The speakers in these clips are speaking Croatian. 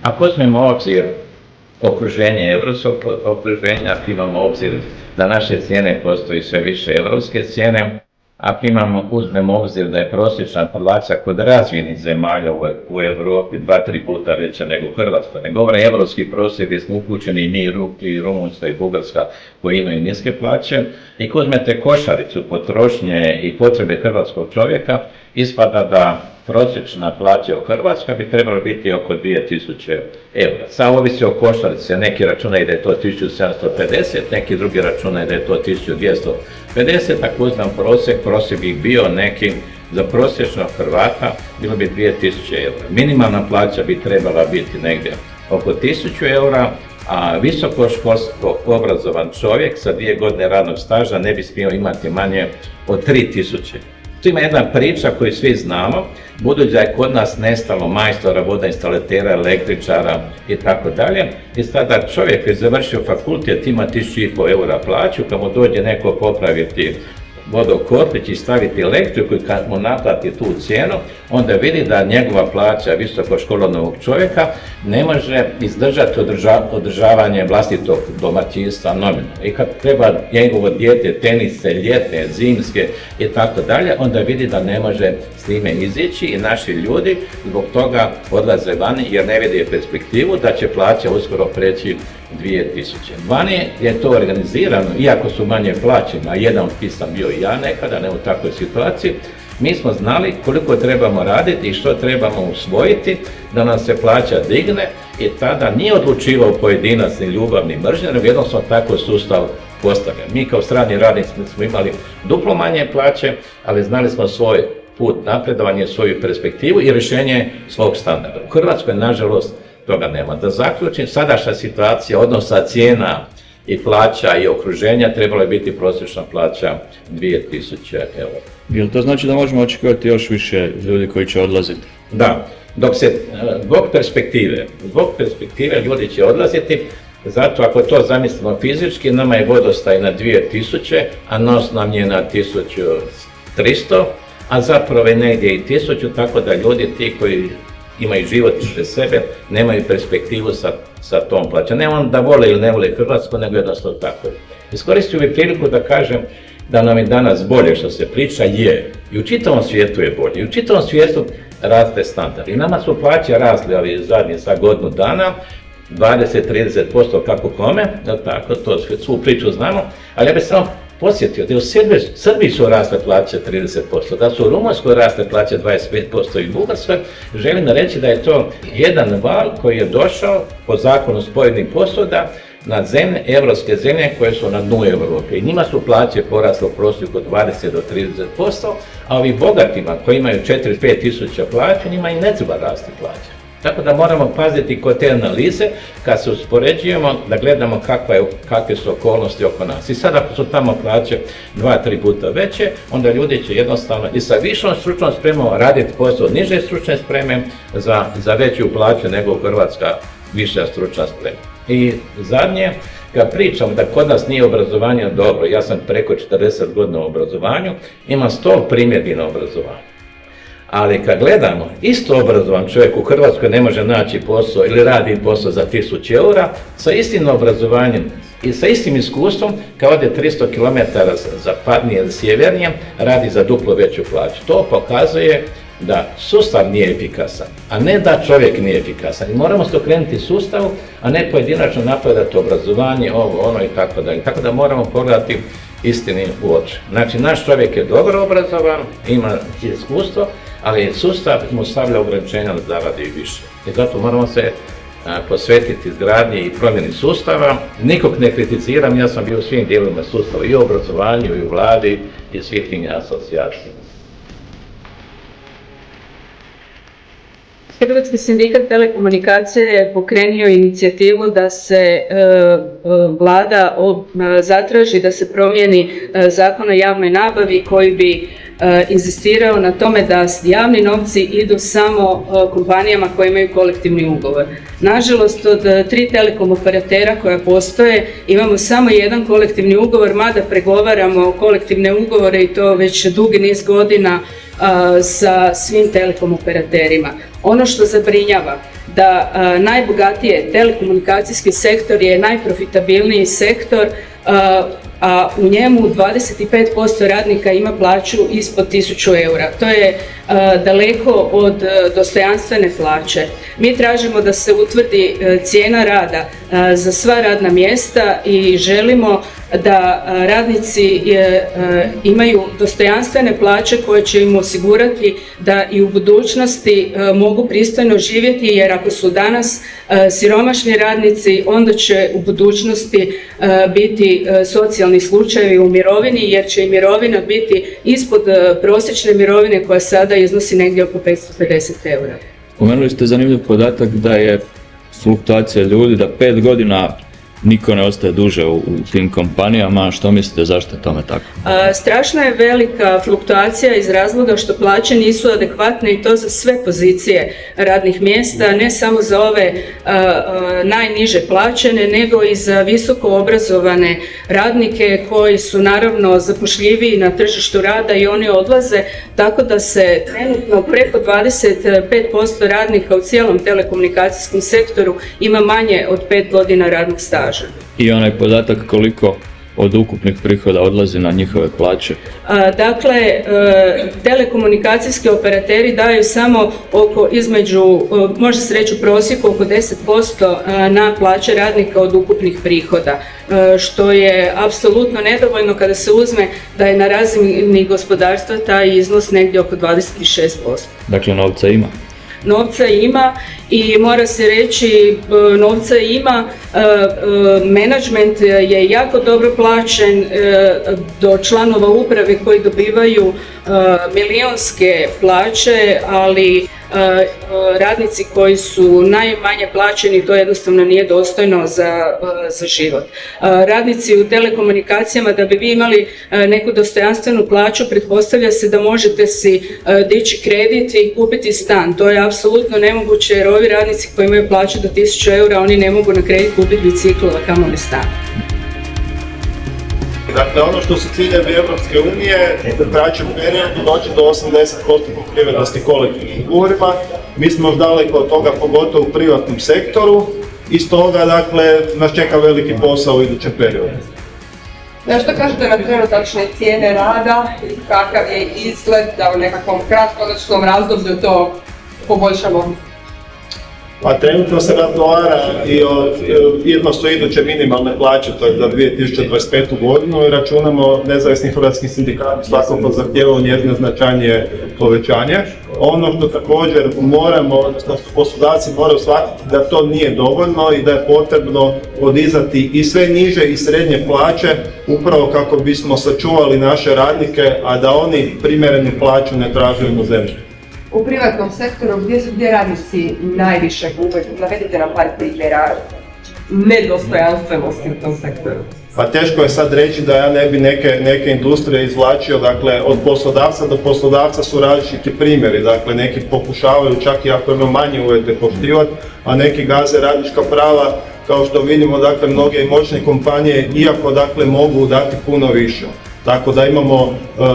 Ako uzmemo u obzir okruženje evropskog okruženja, ako imamo u obzir da naše cijene postoji sve više evropske cijene, ako uzmemo u obzir da je prosječna plaća kod razvijenih zemalja u Europi 2-3 puta veća nego u Hrvatskoj. Ne govore evropski prosjek gdje smo uključeni i mi, i Rumunjska i Bugarska koji imaju niske plaće. I ako uzmete košaricu potrošnje i potrebe hrvatskog čovjeka, ispada da prosječna plaća u Hrvatskoj bi trebala biti oko 2000 eura. Samo ovisi o košarici, neki računaju da je to 1750, neki drugi računaju da je to 1250, ako uzmem prosjek bi bio neki, za prosječnog Hrvata bilo bi 2000 eura. Minimalna plaća bi trebala biti negdje oko 1000 eura, a visokoškolsko obrazovan čovjek sa 2 godine radnog staža ne bi smio imati manje od 3000. Tu ima jedna priča koju svi znamo, budući da je kod nas nestalo majstora, vodoinstalatera, električara i tako dalje. I sada čovjek koji je završio fakultet ima 1500 eura plaću, kad mu dođe neko popraviti vodokotlić i staviti elektriku i kad mu naplati tu cijenu, onda vidi da njegova plaća visokoškolovanog čovjeka ne može izdržati održavanje vlastitog domaćinstva nominalno. I kad treba njegovo dijete tenise, ljetne, zimske i tako dalje, onda vidi da ne može s time izići i naši ljudi zbog toga odlaze vani jer ne vidi perspektivu da će plaća uskoro preći 2000. Vani je to organizirano, iako su manje plaćeni, a jedan od tih sam bio i ja nekada, ne u takvoj situaciji, mi smo znali koliko trebamo raditi i što trebamo usvojiti da nam se plaća digne i tada nije odlučivao pojedinac ni ljubavni mržnja, nego jednostavno tako sustav postavlja. Mi kao strani radnici smo imali duplo manje plaće, ali znali smo svoj put napredovanja, svoju perspektivu i rješenje svog standarda. U Hrvatskoj, nažalost, toga nema. Da zaključim, sadašnja situacija odnosa cijena i plaća i okruženja trebala je biti prosječna plaća 2000 eura. Jel to znači da možemo očekivati još više ljudi koji će odlaziti? Da, zbog perspektive ljudi će odlaziti, zato ako to zamislimo fizički, nama je vodostaj na 2000, a nos nam je na 1300, a zapravo je negdje i 1000, tako da ljudi ti koji imaju život ispred sebe, nemaju perspektivu sa tom plaćom. Ne on da vole ili ne vole Hrvatsku, nego jednostavno tako. Iskoristio bih priliku da kažem da nam je danas bolje što se priča, je. I u čitavom svijetu je bolje. I u čitavom svijetu raste standard. I nama su plaće rasle ovi zadnji sa godinu dana, 20-30% kako kome, tako, to svu priču znamo, ali ja bih samo podsjetio da u Srbiji su rasle plaće 30%, da su u Rumunjskoj rasle plaće 25% i u Bugarskoj. Želim reći da je to jedan val koji je došao po zakonu spojenih posuda na zemlje, evropske zemlje koje su na dnu Europe. I njima su plaće porasle u prosjeku od 20-30%, a ovi bogatima koji imaju 4-5 tisuća plaća, njima i ne treba rasti plaće. Tako da moramo paziti kod te analize, kad se uspoređujemo, da gledamo kakve su okolnosti oko nas. I sad ako su tamo plaće 2-3 puta veće, onda ljudi će jednostavno i sa višom stručnom spremom raditi posao od niže stručne spreme za veću plaću nego Hrvatska viša stručna sprema. I zadnje, kad pričam da kod nas nije obrazovanje dobro, ja sam preko 40 godina u obrazovanju, imam 100 primjedbi na obrazovanje. Ali kad gledamo, isto obrazovan čovjek u Hrvatskoj ne može naći posao ili radi posao za 1000 eura, sa istim obrazovanjem i sa istim iskustvom, kao ode 300 km zapadnije ili sjevernije, radi za duplo veću plaću. To pokazuje da sustav nije efikasan, a ne da čovjek nije efikasan. I moramo se okrenuti sustavu, a ne pojedinačno napadati obrazovanje, ovo, ono i tako dalje. Tako da moramo pogledati istini u oči. Znači, naš čovjek je dobro obrazovan, ima iskustvo, ali sustav mu stavlja ograničenja da zaradi više. I zato moramo se posvetiti izgradnji i promjeni sustava. Nikog ne kriticiram, ja sam bio u svim dijelovima sustava, i u obrazovanju, i u vladi, i svih tih asocijacija. Hrvatski sindikat telekomunikacije je pokrenio inicijativu da se vlada zatraži da se promijeni zakon o javnoj nabavi koji bi inzistirao na tome da javni novci idu samo kompanijama koje imaju kolektivni ugovor. Nažalost, od 3 telekom operatera koja postoje, imamo samo jedan kolektivni ugovor, mada pregovaramo kolektivne ugovore i to već dugi niz godina sa svim telekom operaterima. Ono što zabrinjava, da najbogatije telekomunikacijski sektor je najprofitabilniji sektor, a u njemu 25% radnika ima plaću ispod 1000 eura. To je daleko od dostojanstvene plaće. Mi tražimo da se utvrdi cijena rada za sva radna mjesta i želimo da radnici imaju dostojanstvene plaće koje će im osigurati da i u budućnosti mogu pristojno živjeti, jer ako su danas siromašni radnici, onda će u budućnosti biti socijalni slučajevi u mirovini, jer će i mirovina biti ispod prosječne mirovine koja sada iznosi negdje oko 550 eura. Spomenuli ste zanimljiv podatak da je fluktuacija ljudi, da 5 godina niko ne ostaje duže u tim kompanijama. Što mislite, zašto je tome tako? Strašno je velika fluktuacija iz razloga što plaće nisu adekvatne i to za sve pozicije radnih mjesta, ne samo za ove najniže plaćene, nego i za visoko obrazovane radnike koji su naravno zapošljiviji na tržištu rada i oni odlaze, tako da se trenutno preko 25% radnika u cijelom telekomunikacijskom sektoru ima manje od 5 godina radnog staža. I onaj podatak koliko od ukupnih prihoda odlazi na njihove plaće? Dakle, telekomunikacijski operateri daju samo između, može se reći u prosjeku, oko 10% na plaće radnika od ukupnih prihoda, što je apsolutno nedovoljno kada se uzme da je na razini gospodarstva taj iznos negdje oko 26%. Dakle, novca ima. Novca ima i mora se reći, novca ima, menadžment je jako dobro plaćen, do članova uprave koji dobivaju milijunske plaće, ali radnici koji su najmanje plaćeni, to jednostavno nije dostojno za život. Radnici u telekomunikacijama, da bi vi imali neku dostojanstvenu plaću, pretpostavlja se da možete si dići kredit i kupiti stan. To je apsolutno nemoguće, jer ovi radnici koji imaju plaću do 1000 eura, oni ne mogu na kredit kupiti bicikl, a kamoli stan. Dakle, ono što su ciljevi Europske unije, u kraćem periodu doći do 80% pokrivenosti kolektivnim ugovorima. Mi smo još daleko od toga, pogotovo u privatnom sektoru, i stoga, dakle, nas čeka veliki posao u idućem periodu. Što kažete na trenutačne cijene rada, kakav je izgled da u nekakvom kratkoročnom razdoblju to poboljšamo? A trenutno se razgovara i o iznosu iduće minimalne plaće, to je za 2025. godinu, i računamo nezavisni hrvatski sindikati svakako zahtijevaju njezino značajnije povećanje. Ono što također moramo, odnosno poslodavci moraju shvatiti da to nije dovoljno i da je potrebno podizati i sve niže i srednje plaće upravo kako bismo sačuvali naše radnike, a da oni primjerenu plaću ne traže u inozemstvu. U privatnom sektoru gdje radnici najviše gube? Navedite nam par primjera nedostojanstvenosti u tom sektoru. Pa teško je sad reći da ja ne bi neke industrije izvlačio, dakle od poslodavca do poslodavca su različiti primjeri, dakle neki pokušavaju čak i ako imaju manje uvjete poštivati, a neki gaze radnička prava, kao što vidimo, dakle mnoge moćne kompanije, iako dakle mogu dati puno više. Tako da imamo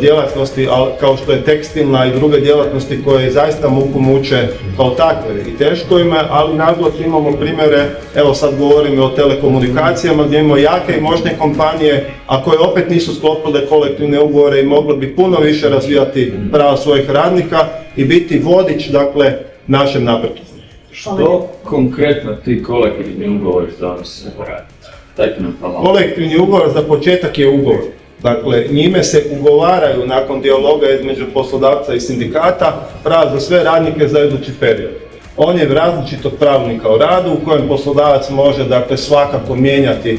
djelatnosti kao što je tekstilna i druge djelatnosti koje zaista muku muče kao takve i teško ime, ali nažalost imamo primjere, evo sad govorimo o telekomunikacijama gdje imamo jake i moćne kompanije, a koje opet nisu sklopile kolektivne ugovore i mogle bi puno više razvijati prava svojih radnika i biti vodič, dakle, našem napretku. Što konkretno ti kolektivni ugovori donose? Dajte nam malo. Kolektivni ugovor za početak je ugovor. Dakle, njime se ugovaraju nakon dijaloga između poslodavca i sindikata prava za sve radnike za idući period. On je različitog pravilnika o radu u kojem poslodavac može, dakle, svakako mijenjati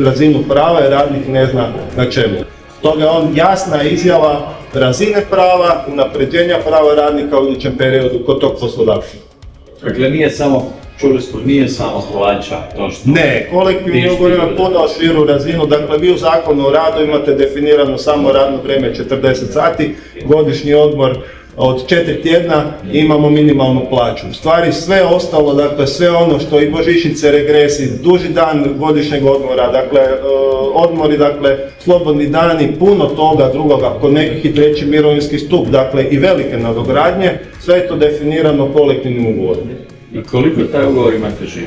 razinu prava i radnik ne zna na čemu. Stoga je on jasna izjava razine prava, unapređenja prava radnika u idućem periodu kod tog poslodavca. Dakle, nije samo čuli smo, nije samo plaća to što... Ne, kolektivni ugovor ima puno širu razinu, dakle vi u Zakonu o radu imate definirano samo radno vrijeme 40 sati, godišnji odmor od 4 tjedna imamo minimalnu plaću. U stvari sve ostalo, dakle sve ono što i božićnice, regresi, duži dan godišnjeg odmora, dakle odmori, dakle slobodni dani, puno toga drugoga, kod nekih i treći mirovinski stup, dakle i velike nadogradnje, sve je to definirano kolektivnim ugovorom. I koliko taj ugovor ima težinu?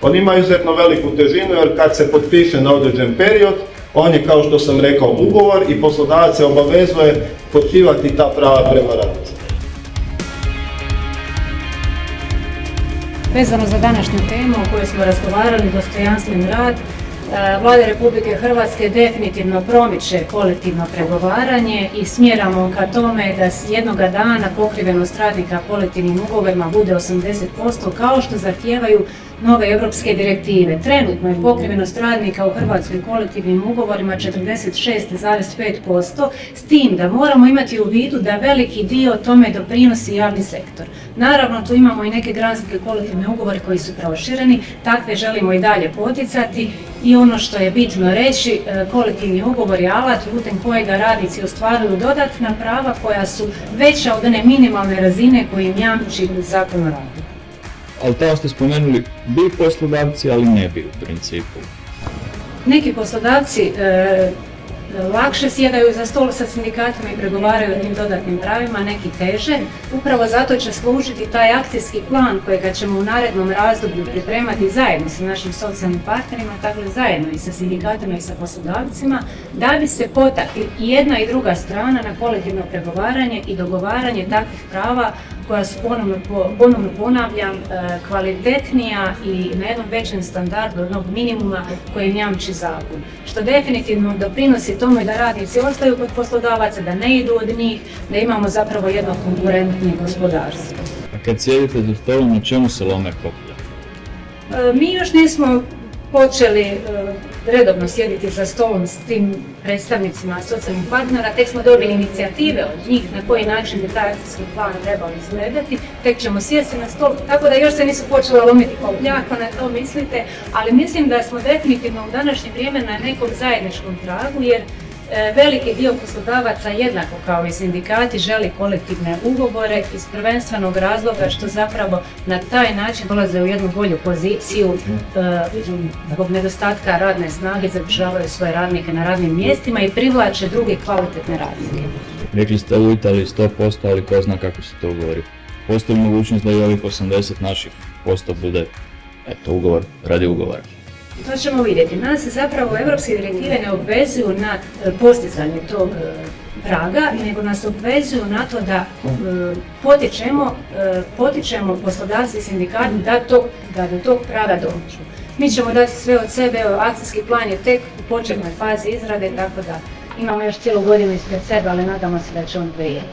On ima izuzetno veliku težinu jer kad se potpiše na određen period, on je, kao što sam rekao, ugovor i poslodavac se obavezuje poštivati ta prava prema radnicima. Vezano za današnju temu o kojoj smo razgovarali, dostojanstven rad, Vlada Republike Hrvatske definitivno promiče kolektivno pregovaranje i smjeramo ka tome da s jednoga dana pokrivenost radnika kolektivnim ugovorima bude 80%, kao što zahtijevaju nove europske direktive. Trenutno je pokrivenost radnika u Hrvatskoj kolektivnim ugovorima 46,5%, s tim da moramo imati u vidu da veliki dio tome doprinosi javni sektor. Naravno, tu imamo i neke granske kolektivne ugovore koji su prošireni, takve želimo i dalje poticati i ono što je bitno reći, kolektivni ugovor je alat putem kojega radnici ostvaruju dodatna prava koja su veća od one minimalne razine koju im jamči Zakon o radu. Ali tamo ste spomenuli, bi poslodavci, ali ne bi u principu. Neki poslodavci lakše sjedaju za stol sa sindikatima i pregovaraju o tim dodatnim pravima, neki teže. Upravo zato će služiti taj akcijski plan kojega ćemo u narednom razdoblju pripremati zajedno sa našim socijalnim partnerima, dakle zajedno i sa sindikatima i sa poslodavcima, da bi se potakli i jedna i druga strana na kolektivno pregovaranje i dogovaranje takvih prava koja su, ponovno ponavljam, kvalitetnija i na jednom većem standardu, onog minimuma koji jamči zakon. Što definitivno doprinosi tome da radnici ostaju kod poslodavaca, da ne idu od njih, da imamo zapravo jedno konkurentnije gospodarstvo. A kad sjedite za stolom, na čemu se lome koplja? Mi još nismo počeli redovno sjediti za stolom s tim predstavnicima socijalnih partnera, tek smo dobili inicijative od njih na koji način bi taj akcijski plan trebao izgledati, tek ćemo sjesti na stol, tako da još se nisu počela lomiti koplja ako na to mislite, ali mislim da smo definitivno u današnje vrijeme na nekom zajedničkom tragu, jer veliki dio poslodavaca, jednako kao i sindikati, želi kolektivne ugovore iz prvenstvenog razloga što zapravo na taj način dolaze u jednu bolju poziciju zbog nedostatka radne snage, zadržavaju svoje radnike na radnim mjestima i privlače druge kvalitetne radnike. Rekli ste u Italiji 100%, ali ko zna kako se to ugovori. Postoji mogućnost da i ovih 80 naših posto bude ugovor radi ugovora. To ćemo vidjeti. Nas zapravo evropske direktive ne obvezuju na postizanje tog praga, nego nas obvezuju na to da potičemo poslodavce i sindikati da do tog praga dođu. Mi ćemo dati sve od sebe, akcijski plan je tek u početnoj fazi izrade, tako da imamo još cijelu godinu ispred sebe, ali nadamo se da će on prijeti.